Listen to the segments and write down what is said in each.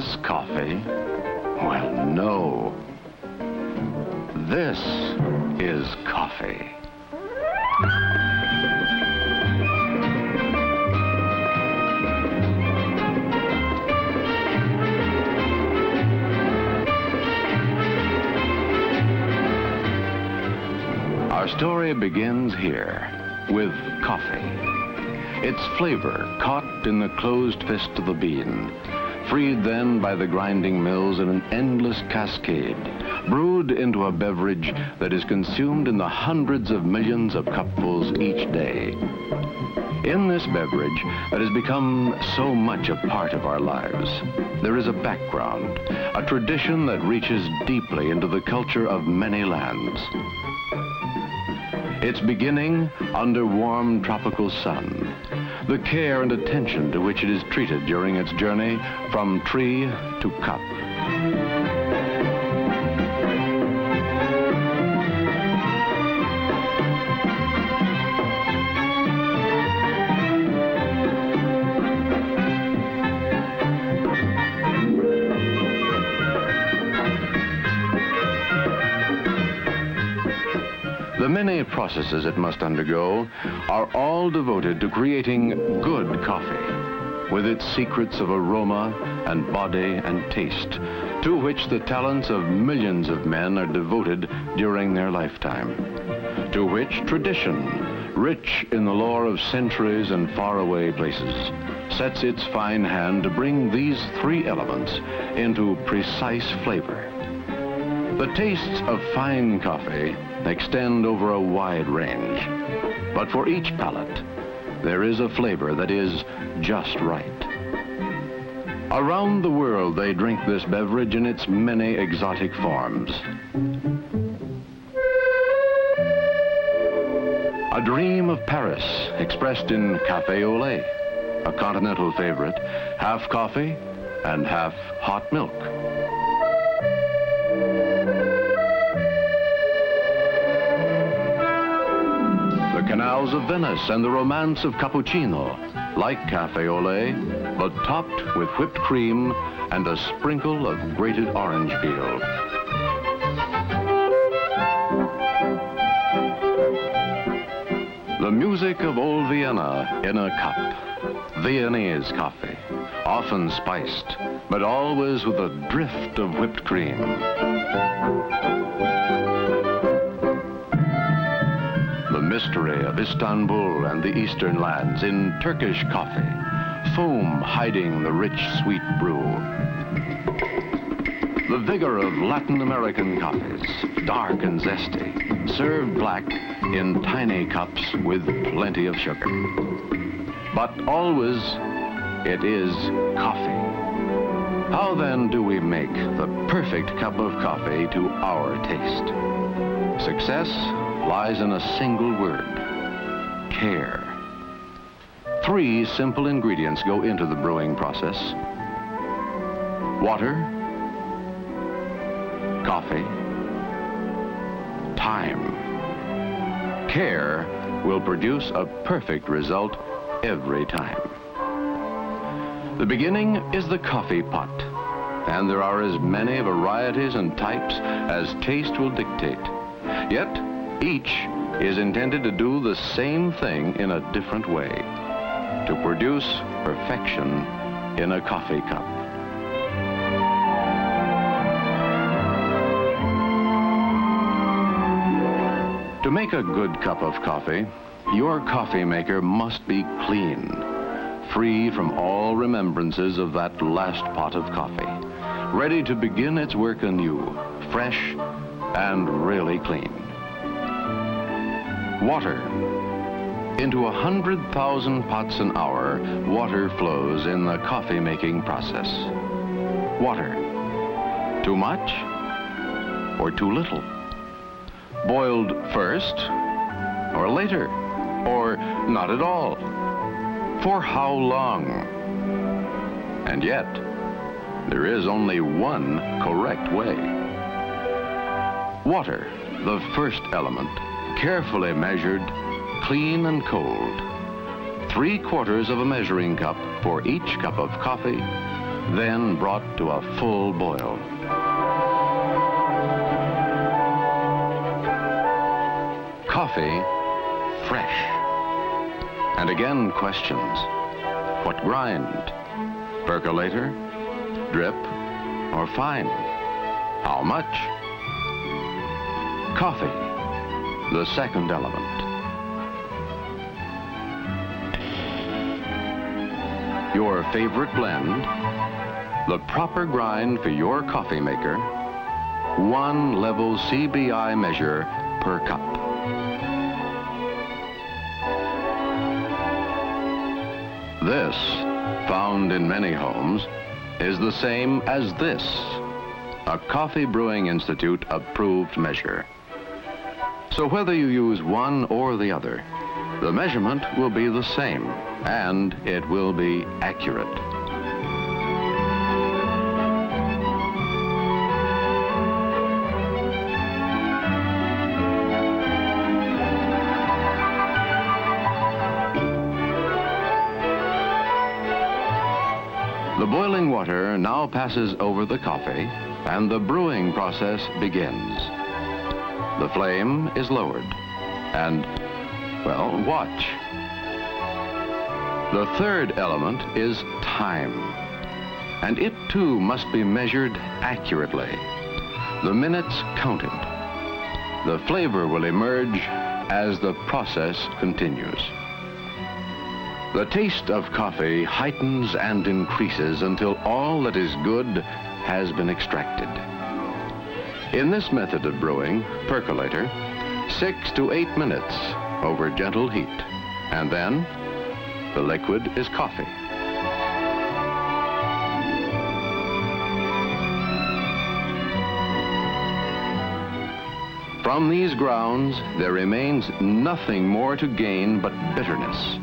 this coffee? Well, no. This is coffee. Our story begins here with coffee. Its flavor caught in the closed fist of the bean, freed then by the grinding mills in an endless cascade, brewed into a beverage that is consumed in the hundreds of millions of cupfuls each day. In this beverage that has become so much a part of our lives, there is a background, a tradition that reaches deeply into the culture of many lands. Its beginning under warm tropical sun, the care and attention to which it is treated during its journey from tree to cup. The many processes it must undergo are all devoted to creating good coffee, with its secrets of aroma and body and taste, to which the talents of millions of men are devoted during their lifetime, to which tradition, rich in the lore of centuries and faraway places, sets its fine hand to bring these three elements into precise flavor. The tastes of fine coffee extend over a wide range, but for each palate, there is a flavor that is just right. Around the world, they drink this beverage in its many exotic forms. A dream of Paris, expressed in café au lait, a continental favorite, half coffee and half hot milk. The canals of Venice and the romance of cappuccino, like café au lait, but topped with whipped cream and a sprinkle of grated orange peel. The music of old Vienna in a cup. Viennese coffee, often spiced, but always with a drift of whipped cream. The mystery of Istanbul and the eastern lands in Turkish coffee, foam hiding the rich, sweet brew. The vigor of Latin American coffees, dark and zesty, served black in tiny cups with plenty of sugar. But always, it is coffee. How then do we make the perfect cup of coffee to our taste? Success lies in a single word: care. 3 simple ingredients go into the brewing process: water, coffee, time. Care will produce a perfect result every time. The beginning is the coffee pot, and there are as many varieties and types as taste will dictate. Yet, each is intended to do the same thing in a different way, to produce perfection in a coffee cup. To make a good cup of coffee, your coffee maker must be clean, free from all remembrances of that last pot of coffee, ready to begin its work anew, fresh and really clean. Water. Into 100,000 pots an hour, water flows in the coffee-making process. Water. Too much or too little? Boiled first or later, or not at all? For how long? And yet, there is only one correct way. Water, the first element, carefully measured, clean and cold. 3/4 of a measuring cup for each cup of coffee, then brought to a full boil. Coffee, fresh. And again questions. What grind? Percolator, drip, or fine? How much? Coffee, the second element. Your favorite blend, the proper grind for your coffee maker, one level CBI measure per cup. This, found in many homes, is the same as this, a Coffee Brewing Institute approved measure. So whether you use one or the other, the measurement will be the same, and it will be accurate. The boiling water now passes over the coffee, and the brewing process begins. The flame is lowered, and, well, watch. The third element is time, and it too must be measured accurately. The minutes counted. The flavor will emerge as the process continues. The taste of coffee heightens and increases until all that is good has been extracted. In this method of brewing, percolator, 6 to 8 minutes over gentle heat, and then the liquid is coffee. From these grounds, there remains nothing more to gain but bitterness.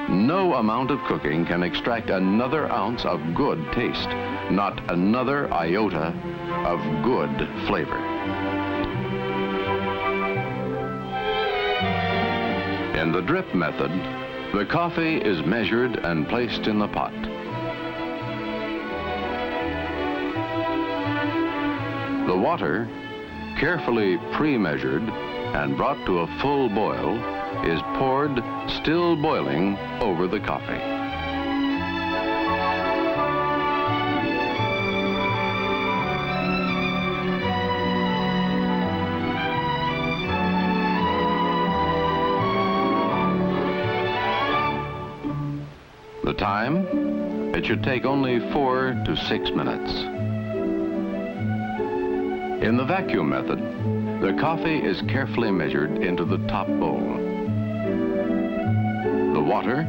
No amount of cooking can extract another ounce of good taste, not another iota of good flavor. In the drip method, the coffee is measured and placed in the pot. The water, carefully pre-measured and brought to a full boil, is poured, still boiling, over the coffee. The time? It should take only 4 to 6 minutes. In the vacuum method, the coffee is carefully measured into the top bowl. The water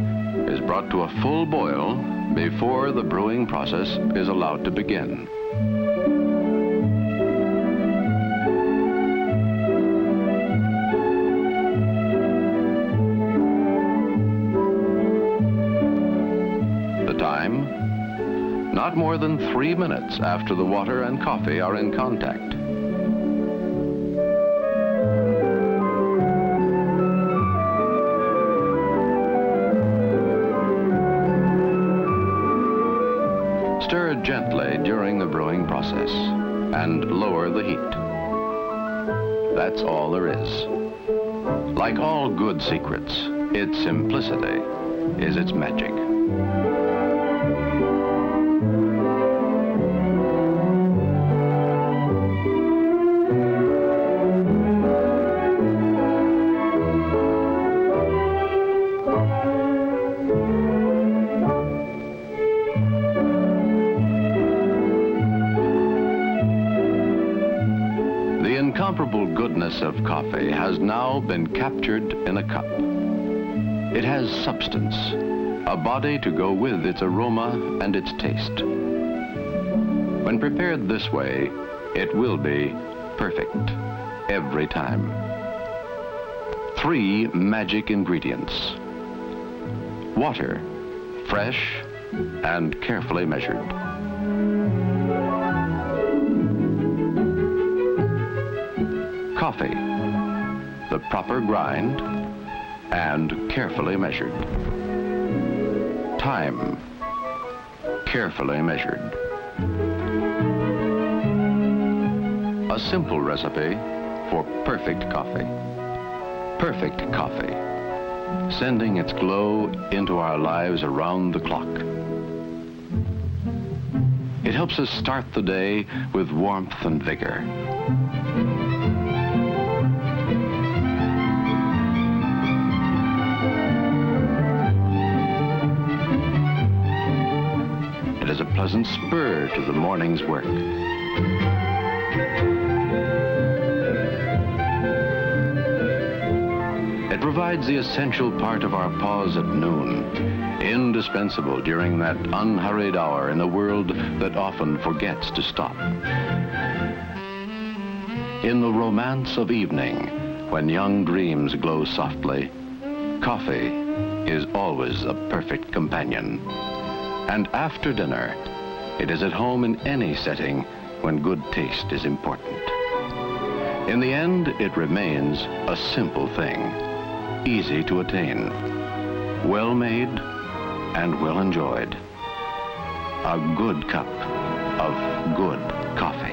is brought to a full boil before the brewing process is allowed to begin. The time? Not more than 3 minutes after the water and coffee are in contact. Stir gently during the brewing process and lower the heat. That's all there is. Like all good secrets, its simplicity is its magic. The incomparable goodness of coffee has now been captured in a cup. It has substance, a body to go with its aroma and its taste. When prepared this way, it will be perfect every time. 3 magic ingredients. Water, fresh and carefully measured. Coffee, the proper grind and carefully measured. Time, carefully measured. A simple recipe for perfect coffee. Perfect coffee, sending its glow into our lives around the clock. It helps us start the day with warmth and vigor. It is a pleasant spur to the morning's work. It provides the essential part of our pause at noon, indispensable during that unhurried hour in a world that often forgets to stop. In the romance of evening, when young dreams glow softly, coffee is always a perfect companion. And after dinner, it is at home in any setting when good taste is important. In the end, it remains a simple thing, easy to attain, well made and well enjoyed. A good cup of good coffee.